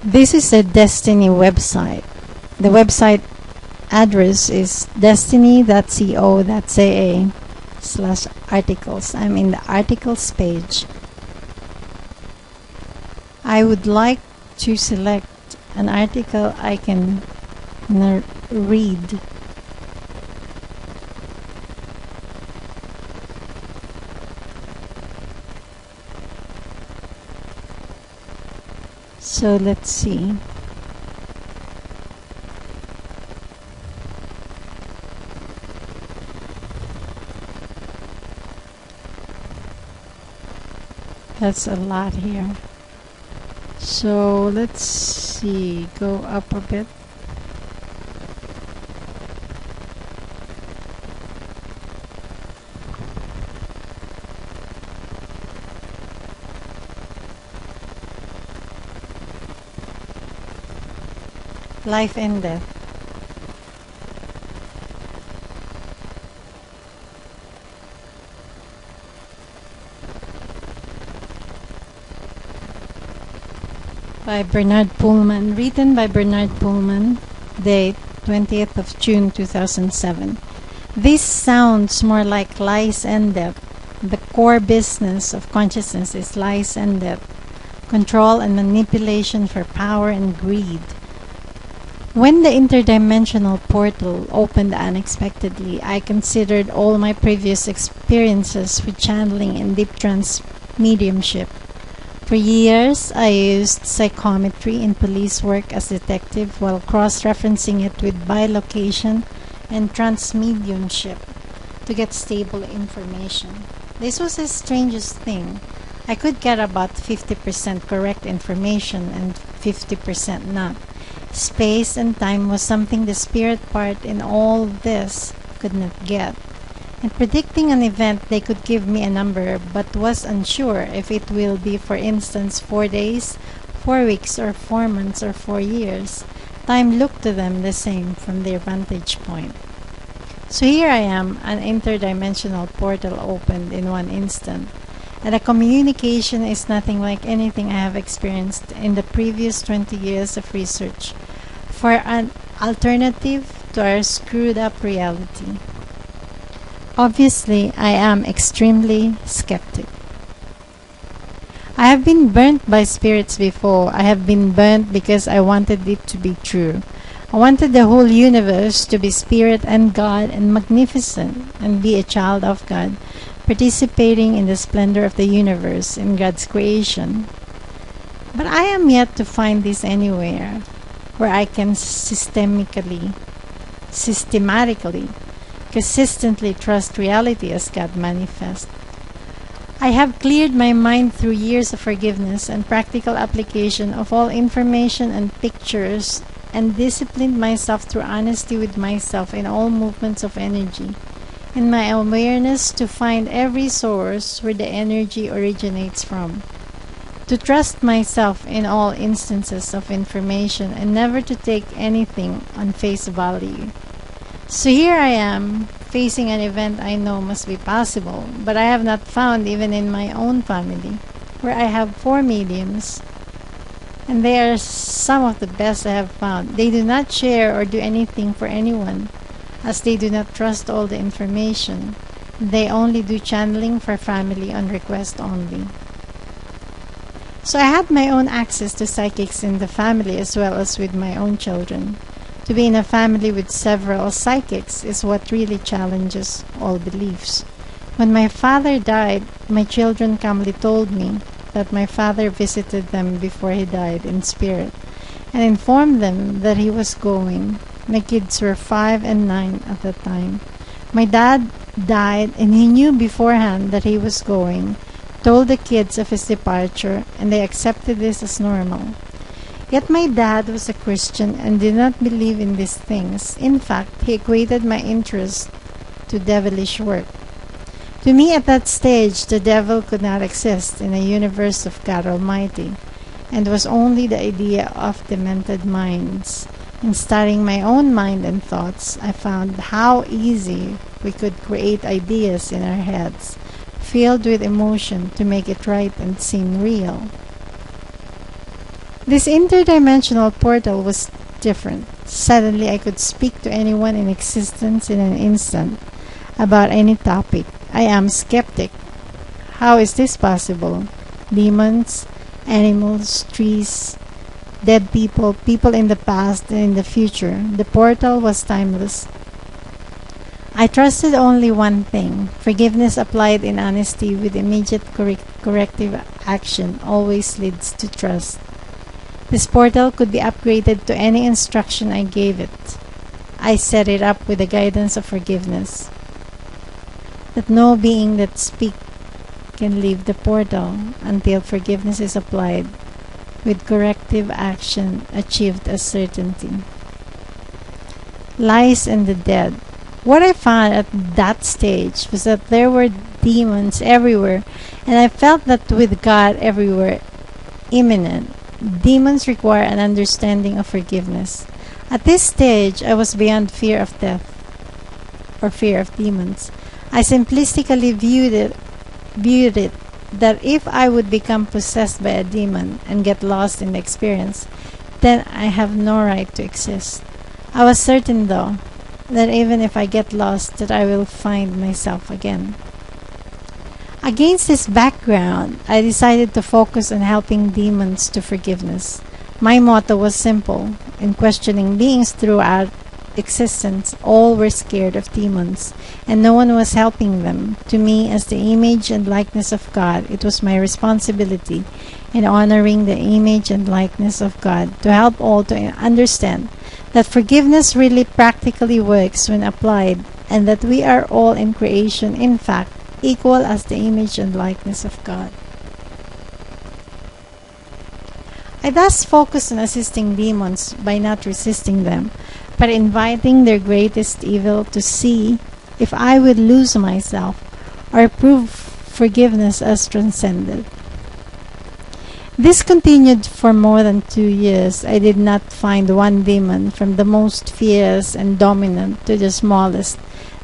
This is a Desteni website. The website address is desteni.co.za/articles. I'm in the articles page. I would like to select an article I can read. So let's see. That's a lot here. So let's see, go up a bit. Life and Death. By Bernard Poolman, written by Bernard Poolman, date 20th of June 2007. This sounds more like lies and death. The core business of consciousness is lies and death, control and manipulation for power and greed. When the interdimensional portal opened unexpectedly, I considered all my previous experiences with channeling and deep trance mediumship. For years, I used psychometry in police work as detective while cross-referencing it with bilocation and trance mediumship to get stable information. This was the strangest thing. I could get about 50% correct information and 50% not. Space and time was something the spirit part in all this could not get. In predicting an event, they could give me a number, but was unsure if it will be, for instance, 4 days, 4 weeks, or 4 months, or 4 years. Time looked to them the same from their vantage point. So here I am, an interdimensional portal opened in one instant, and the communication is nothing like anything I have experienced in the previous 20 years of research for an alternative to our screwed up reality. Obviously, I am extremely skeptic. I have been burnt by spirits before. I have been burnt because I wanted it to be true. I wanted the whole universe to be spirit and God and magnificent and be a child of God, participating in the splendor of the universe in God's creation. But I am yet to find this anywhere where I can systematically, consistently trust reality as God manifest. I have cleared my mind through years of forgiveness and practical application of all information and pictures, and disciplined myself through honesty with myself in all movements of energy, in my awareness to find every source where the energy originates from, to trust myself in all instances of information and never to take anything on face value. So here I am, facing an event I know must be possible, but I have not found even in my own family, where I have 4 mediums, and they are some of the best I have found. They do not share or do anything for anyone, as they do not trust all the information. They only do channeling for family on request only. So I had my own access to psychics in the family as well as with my own children. To be in a family with several psychics is what really challenges all beliefs. When my father died, my children calmly told me that my father visited them before he died in spirit and informed them that he was going. My kids were 5 and 9 at the time. My dad died and he knew beforehand that he was going, told the kids of his departure, and they accepted this as normal. Yet my dad was a Christian and did not believe in these things. In fact, he equated my interest to devilish work. To me at that stage, the devil could not exist in a universe of God Almighty, and was only the idea of demented minds. In studying my own mind and thoughts, I found how easy we could create ideas in our heads, filled with emotion to make it right and seem real. This interdimensional portal was different. Suddenly, I could speak to anyone in existence in an instant about any topic. I am skeptic. How is this possible? Demons, animals, trees, dead people, people in the past and in the future. The portal was timeless. I trusted only one thing. Forgiveness applied in honesty with immediate corrective action always leads to trust. This portal could be upgraded to any instruction I gave it. I set it up with the guidance of forgiveness. That no being that speaks can leave the portal until forgiveness is applied with corrective action achieved as certainty. Lies and the dead. What I found at that stage was that there were demons everywhere, and I felt that with God everywhere imminent, demons require an understanding of forgiveness. At this stage, I was beyond fear of death or fear of demons. I simplistically viewed it that if I would become possessed by a demon and get lost in the experience, then I have no right to exist. I was certain, though, that even if I get lost, that I will find myself again. Against this background, I decided to focus on helping demons to forgiveness. My motto was simple. In questioning beings throughout existence, all were scared of demons, and no one was helping them. To me, as the image and likeness of God, it was my responsibility in honoring the image and likeness of God to help all to understand that forgiveness really practically works when applied, and that we are all in creation, in fact, equal as the image and likeness of God. I thus focused on assisting demons by not resisting them, but inviting their greatest evil to see if I would lose myself or prove forgiveness as transcended. This continued for more than 2 years. I did not find one demon, from the most fierce and dominant to the smallest,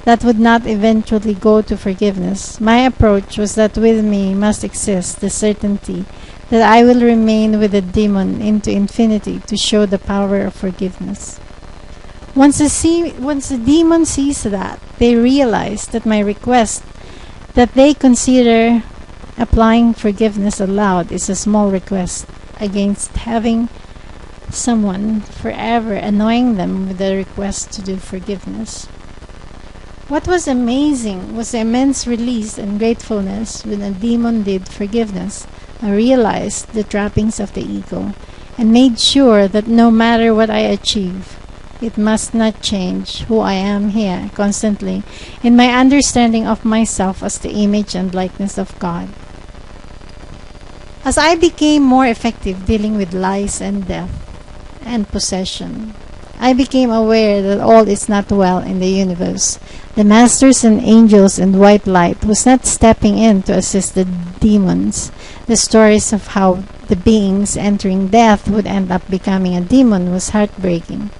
that would not eventually go to forgiveness. My approach was that with me must exist the certainty that I will remain with the demon into infinity to show the power of forgiveness. Once the demon sees that, they realize that my request that they consider applying forgiveness aloud is a small request against having someone forever annoying them with the request to do forgiveness. What was amazing was the immense release and gratefulness when a demon did forgiveness. I realized the trappings of the ego and made sure that no matter what I achieve, it must not change who I am here constantly in my understanding of myself as the image and likeness of God. As I became more effective dealing with lies and death and possession, I became aware that all is not well in the universe. The masters and angels and white light was not stepping in to assist the demons. The stories of how the beings entering death would end up becoming a demon was heartbreaking.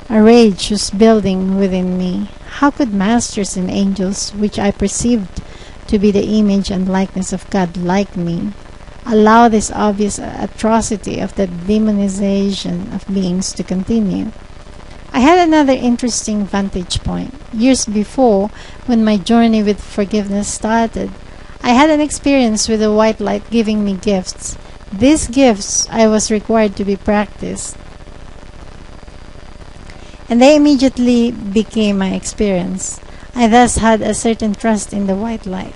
A rage was building within me. How could masters and angels, which I perceived to be the image and likeness of God like me, allow this obvious atrocity of the demonization of beings to continue? I had another interesting vantage point. Years before, when my journey with forgiveness started, I had an experience with the white light giving me gifts. These gifts I was required to be practiced, and they immediately became my experience. I thus had a certain trust in the white light.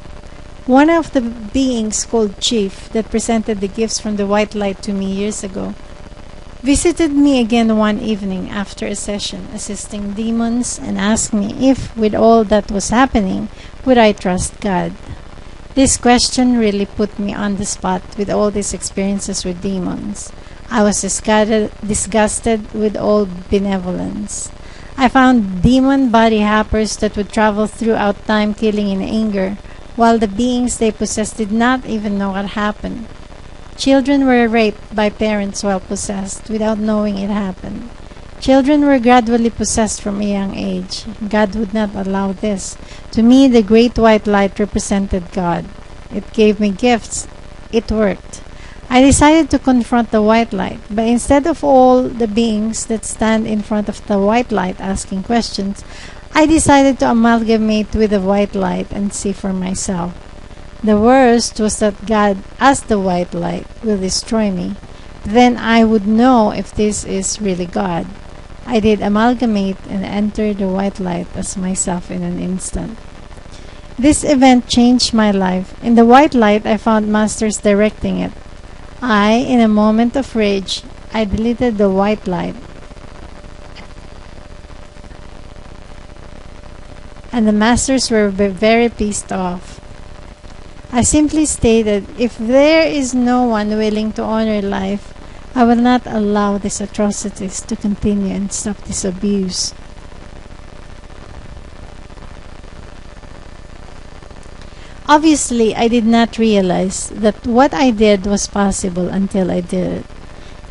One of the beings called Chief that presented the gifts from the white light to me years ago visited me again one evening after a session assisting demons and asked me if, with all that was happening, would I trust God. This question really put me on the spot with all these experiences with demons. I was disgusted with all benevolence. I found demon body hoppers that would travel throughout time killing in anger, while the beings they possessed did not even know what happened. Children were raped by parents while possessed without knowing it happened. Children were gradually possessed from a young age. God would not allow this. To me, the great white light represented God. It gave me gifts. It worked. I decided to confront the white light, but instead of all the beings that stand in front of the white light asking questions, I decided to amalgamate with the white light and see for myself. The worst was that God, as the white light, will destroy me. Then I would know if this is really God. I did amalgamate and enter the white light as myself in an instant. This event changed my life. In the white light, I found masters directing it. In a moment of rage, I deleted the white light, and the masters were very pissed off. I simply stated, if there is no one willing to honor life, I will not allow these atrocities to continue and stop this abuse. Obviously, I did not realize that what I did was possible until I did it.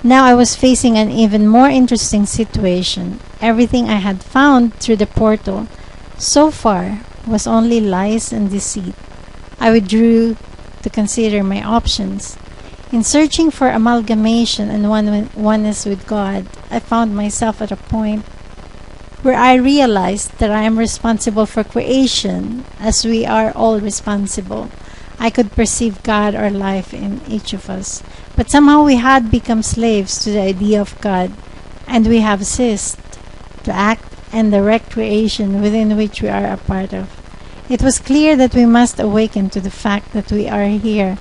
Now I was facing an even more interesting situation. Everything I had found through the portal so far was only lies and deceit. I withdrew to consider my options. In searching for amalgamation and oneness with God, I found myself at a point where I realized that I am responsible for creation, as we are all responsible. I could perceive God or life in each of us, but somehow we had become slaves to the idea of God, and we have ceased to act and direct creation within which we are a part of. It was clear that we must awaken to the fact that we are here,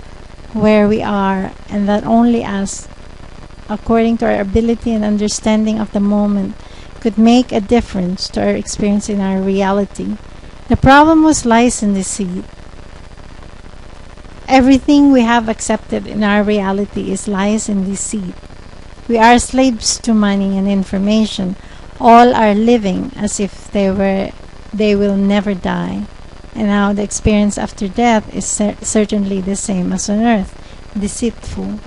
where we are, and that only us, according to our ability and understanding of the moment, could make a difference to our experience in our reality. The problem was lies and deceit. Everything we have accepted in our reality is lies and deceit. We are slaves to money and information. All are living as if they will never die. And now the experience after death is certainly the same as on earth, deceitful.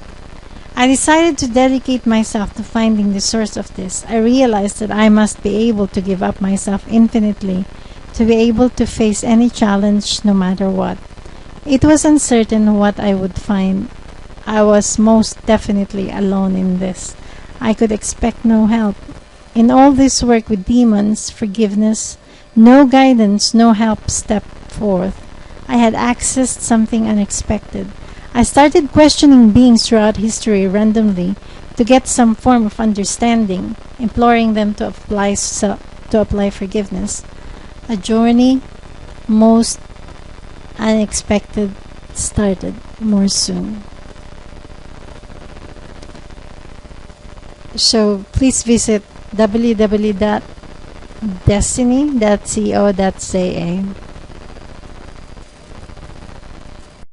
I decided to dedicate myself to finding the source of this. I realized that I must be able to give up myself infinitely to be able to face any challenge no matter what. It was uncertain what I would find. I was most definitely alone in this. I could expect no help. In all this work with demons, forgiveness, no guidance, no help stepped forth. I had accessed something unexpected. I started questioning beings throughout history randomly to get some form of understanding, imploring them to apply forgiveness. A journey most unexpected started more soon. So please visit www.desteni.co.za.